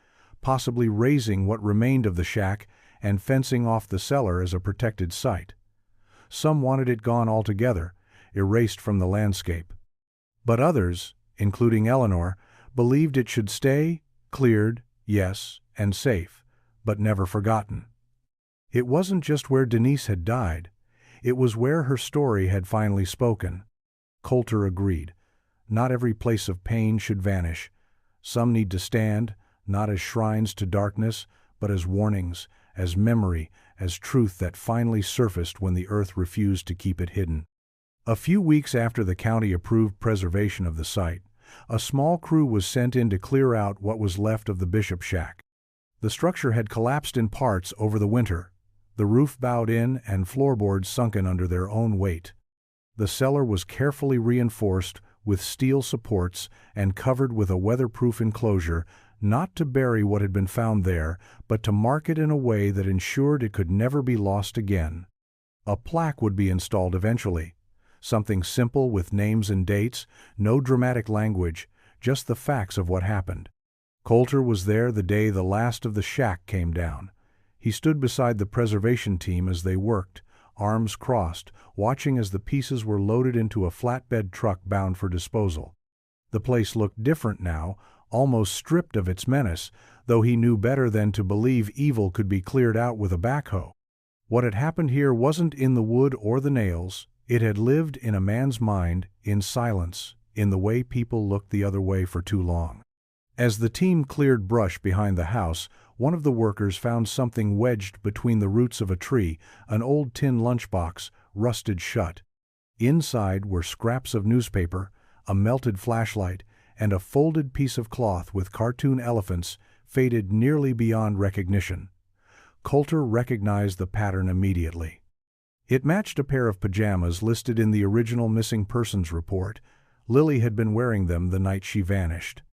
possibly razing what remained of the shack and fencing off the cellar as a protected site. Some wanted it gone altogether, erased from the landscape. But others, including Eleanor, believed it should stay, cleared, yes, and safe, but never forgotten. It wasn't just where Denise had died. It was where her story had finally spoken. Coulter agreed. Not every place of pain should vanish. Some need to stand, not as shrines to darkness, but as warnings, as memory, as truth that finally surfaced when the earth refused to keep it hidden. A few weeks after the county approved preservation of the site, a small crew was sent in to clear out what was left of the Bishop shack. The structure had collapsed in parts over the winter, the roof bowed in and floorboards sunken under their own weight. The cellar was carefully reinforced with steel supports and covered with a weatherproof enclosure, not to bury what had been found there, but to mark it in a way that ensured it could never be lost again. A plaque would be installed eventually. Something simple with names and dates, no dramatic language, just the facts of what happened. Coulter was there the day the last of the shack came down. He stood beside the preservation team as they worked, arms crossed, watching as the pieces were loaded into a flatbed truck bound for disposal. The place looked different now, almost stripped of its menace, though he knew better than to believe evil could be cleared out with a backhoe. What had happened here wasn't in the wood or the nails. It had lived in a man's mind, in silence, in the way people looked the other way for too long. As the team cleared brush behind the house, one of the workers found something wedged between the roots of a tree, an old tin lunchbox, rusted shut. Inside were scraps of newspaper, a melted flashlight, and a folded piece of cloth with cartoon elephants, faded nearly beyond recognition. Coulter recognized the pattern immediately. It matched a pair of pajamas listed in the original missing persons report. Lily had been wearing them the night she vanished.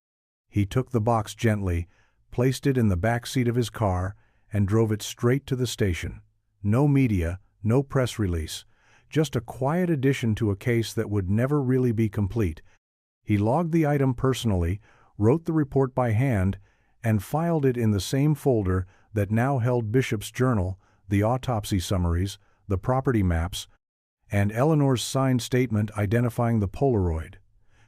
He took the box gently, placed it in the back seat of his car, and drove it straight to the station. No media, no press release, just a quiet addition to a case that would never really be complete. He logged the item personally, wrote the report by hand, and filed it in the same folder that now held Bishop's journal, the autopsy summaries, the property maps, and Eleanor's signed statement identifying the Polaroid.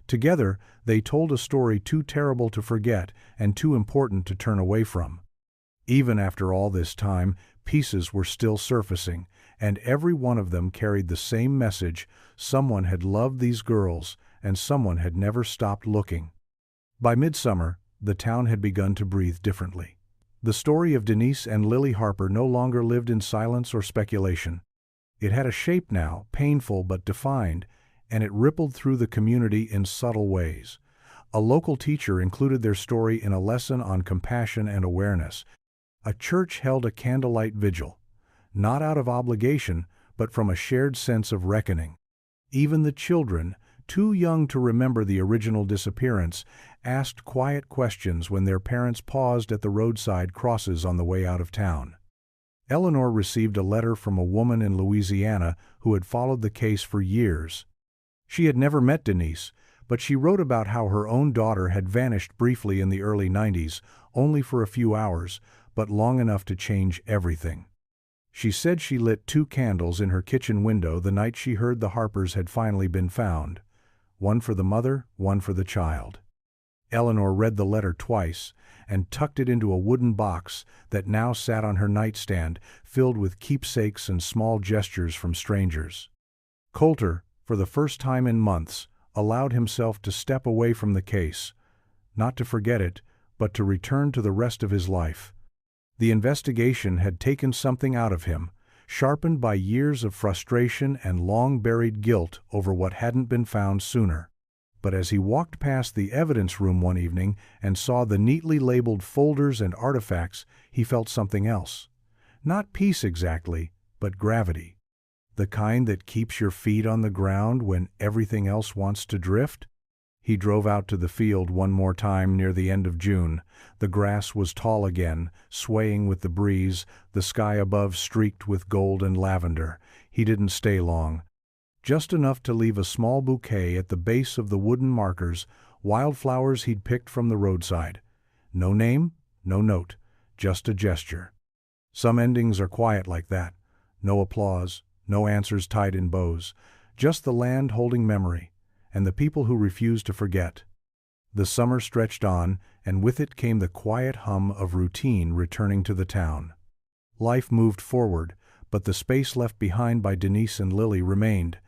Together, they told a story too terrible to forget and too important to turn away from. Even after all this time, pieces were still surfacing, and every one of them carried the same message: someone had loved these girls, and someone had never stopped looking. By midsummer, the town had begun to breathe differently. The story of Denise and Lily Harper no longer lived in silence or speculation. It had a shape now, painful but defined, and it rippled through the community in subtle ways. A local teacher included their story in a lesson on compassion and awareness. A church held a candlelight vigil, not out of obligation, but from a shared sense of reckoning. Even the children, too young to remember the original disappearance, asked quiet questions when their parents paused at the roadside crosses on the way out of town. Eleanor received a letter from a woman in Louisiana who had followed the case for years. She had never met Denise, but she wrote about how her own daughter had vanished briefly in the early 90s, only for a few hours, but long enough to change everything. She said she lit 2 candles in her kitchen window the night she heard the Harpers had finally been found. One for the mother, one for the child. Eleanor read the letter twice and tucked it into a wooden box that now sat on her nightstand, filled with keepsakes and small gestures from strangers. Coulter, for the first time in months, allowed himself to step away from the case, not to forget it, but to return to the rest of his life. The investigation had taken something out of him, sharpened by years of frustration and long-buried guilt over what hadn't been found sooner. But as he walked past the evidence room one evening and saw the neatly labeled folders and artifacts, he felt something else. Not peace exactly, but gravity. The kind that keeps your feet on the ground when everything else wants to drift. He drove out to the field one more time near the end of June. The grass was tall again, swaying with the breeze, the sky above streaked with gold and lavender. He didn't stay long. Just enough to leave a small bouquet at the base of the wooden markers, wildflowers he'd picked from the roadside. No name, no note, just a gesture. Some endings are quiet like that. No applause, no answers tied in bows, just the land holding memory, and the people who refuse to forget. The summer stretched on, and with it came the quiet hum of routine returning to the town. Life moved forward, but the space left behind by Denise and Lily remained,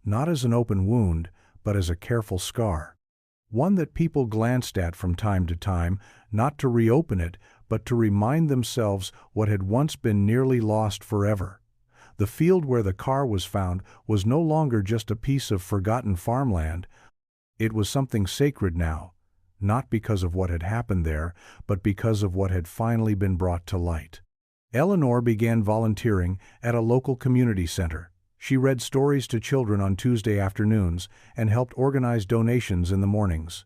not as an open wound, but as a careful scar. One that people glanced at from time to time, not to reopen it, but to remind themselves what had once been nearly lost forever. The field where the car was found was no longer just a piece of forgotten farmland. It was something sacred now, not because of what had happened there, but because of what had finally been brought to light. Eleanor began volunteering at a local community center. She read stories to children on Tuesday afternoons and helped organize donations in the mornings.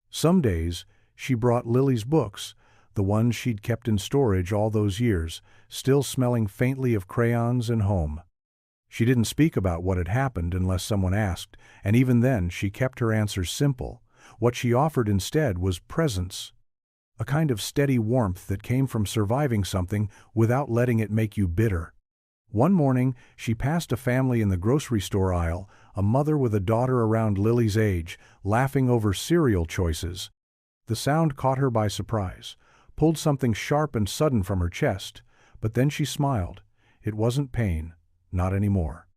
Some days, She brought Lily's books, the ones she'd kept in storage all those years, still smelling faintly of crayons and home. She didn't speak about what had happened unless someone asked, and even then she kept her answers simple. What she offered instead was presence, a kind of steady warmth that came from surviving something without letting it make you bitter. One morning, she passed a family in the grocery store aisle, a mother with a daughter around Lily's age, laughing over cereal choices. The sound caught her by surprise, pulled something sharp and sudden from her chest, but then she smiled. It wasn't pain, not anymore.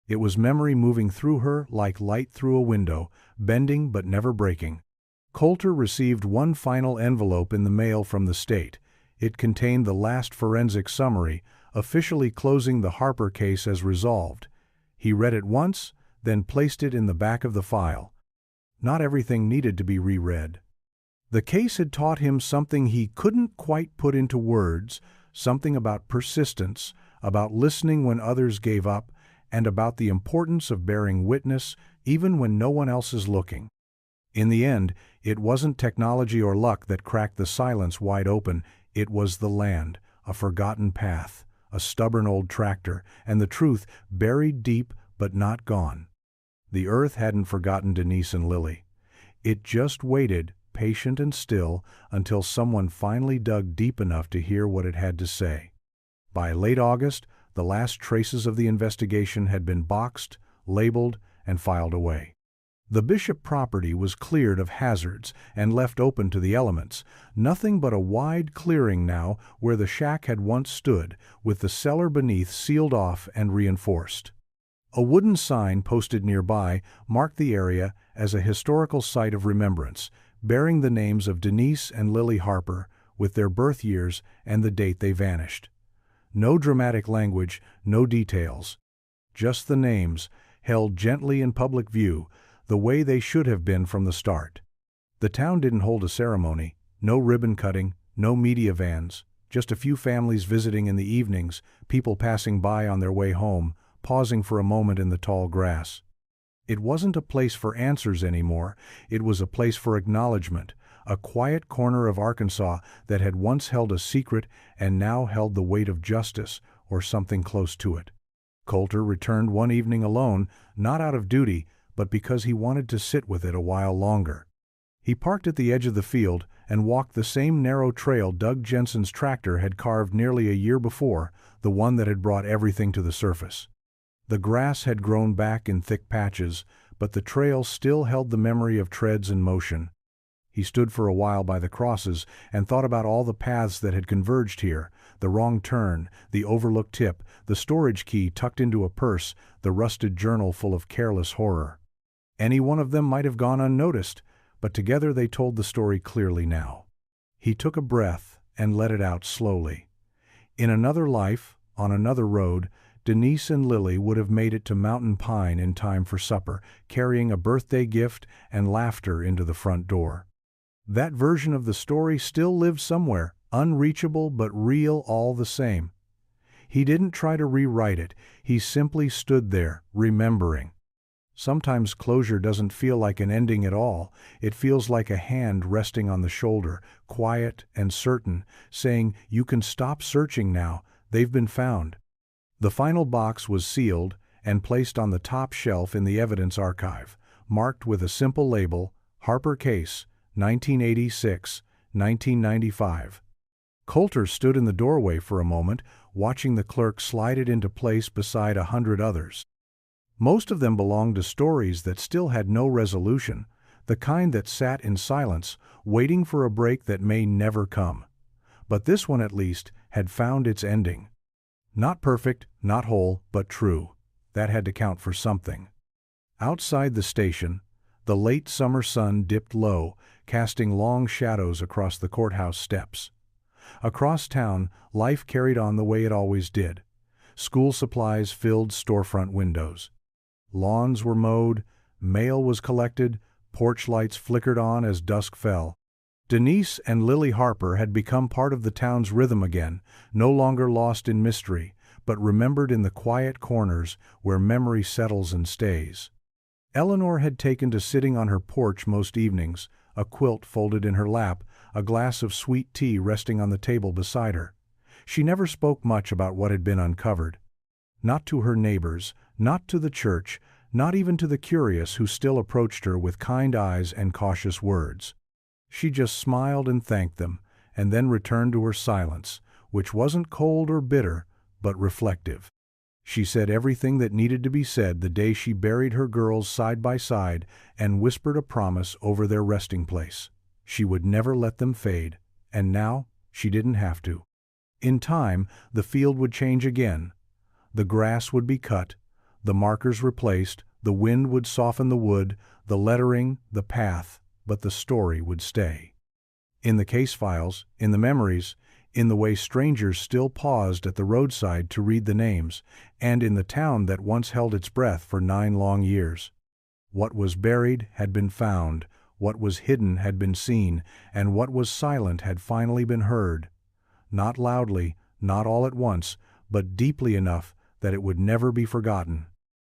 It was memory moving through her like light through a window, bending but never breaking. Coulter received one final envelope in the mail from the state. It contained the last forensic summary, officially closing the Harper case as resolved. He read it once, then placed it in the back of the file. Not everything needed to be reread. The case had taught him something he couldn't quite put into words, something about persistence, about listening when others gave up, and about the importance of bearing witness even when no one else is looking. In the end, it wasn't technology or luck that cracked the silence wide open. It was the land, a forgotten path, a stubborn old tractor, and the truth buried deep but not gone. The earth hadn't forgotten Denise and Lily. It just waited, patient and still, until someone finally dug deep enough to hear what it had to say. By late August, the last traces of the investigation had been boxed, labeled, and filed away. The Bishop property was cleared of hazards and left open to the elements, nothing but a wide clearing now where the shack had once stood, with the cellar beneath sealed off and reinforced. A wooden sign posted nearby marked the area as a historical site of remembrance, bearing the names of Denise and Lily Harper, with their birth years and the date they vanished. No dramatic language, no details. Just the names, held gently in public view, the way they should have been from the start. The town didn't hold a ceremony, no ribbon cutting, no media vans, just a few families visiting in the evenings, people passing by on their way home, pausing for a moment in the tall grass. It wasn't a place for answers anymore, it was a place for acknowledgement, a quiet corner of Arkansas that had once held a secret and now held the weight of justice, or something close to it. Coulter returned one evening alone, not out of duty, but because he wanted to sit with it a while longer. He parked at the edge of the field and walked the same narrow trail Doug Jensen's tractor had carved nearly a year before, the one that had brought everything to the surface. The grass had grown back in thick patches, but the trail still held the memory of treads and motion. He stood for a while by the crosses and thought about all the paths that had converged here, the wrong turn, the overlooked tip, the storage key tucked into a purse, the rusted journal full of careless horror. Any one of them might have gone unnoticed, but together they told the story clearly now. He took a breath and let it out slowly. In another life, on another road, Denise and Lily would have made it to Mountain Pine in time for supper, carrying a birthday gift and laughter into the front door. That version of the story still lived somewhere, unreachable but real all the same. He didn't try to rewrite it, he simply stood there, remembering. Sometimes closure doesn't feel like an ending at all, it feels like a hand resting on the shoulder, quiet and certain, saying, "You can stop searching now, they've been found." The final box was sealed and placed on the top shelf in the evidence archive, marked with a simple label, Harper Case, 1986, 1995. Coulter stood in the doorway for a moment, watching the clerk slide it into place beside 100 others. Most of them belonged to stories that still had no resolution, the kind that sat in silence, waiting for a break that may never come. But this one at least had found its ending. Not perfect, not whole, but true. That had to count for something. Outside the station, the late summer sun dipped low, casting long shadows across the courthouse steps. Across town, life carried on the way it always did. School supplies filled storefront windows. Lawns were mowed, mail was collected, porch lights flickered on as dusk fell. Denise and Lily Harper had become part of the town's rhythm again, no longer lost in mystery, but remembered in the quiet corners where memory settles and stays. Eleanor had taken to sitting on her porch most evenings, a quilt folded in her lap, a glass of sweet tea resting on the table beside her. She never spoke much about what had been uncovered. Not to her neighbors, not to the church, not even to the curious who still approached her with kind eyes and cautious words. She just smiled and thanked them, and then returned to her silence, which wasn't cold or bitter, but reflective. She said everything that needed to be said the day she buried her girls side by side and whispered a promise over their resting place. She would never let them fade, and now she didn't have to. In time, the field would change again. The grass would be cut, the markers replaced, the wind would soften the wood, the lettering, the path, but the story would stay. In the case files, in the memories, in the way strangers still paused at the roadside to read the names, and in the town that once held its breath for 9 long years. What was buried had been found, what was hidden had been seen, and what was silent had finally been heard. Not loudly, not all at once, but deeply enough that it would never be forgotten.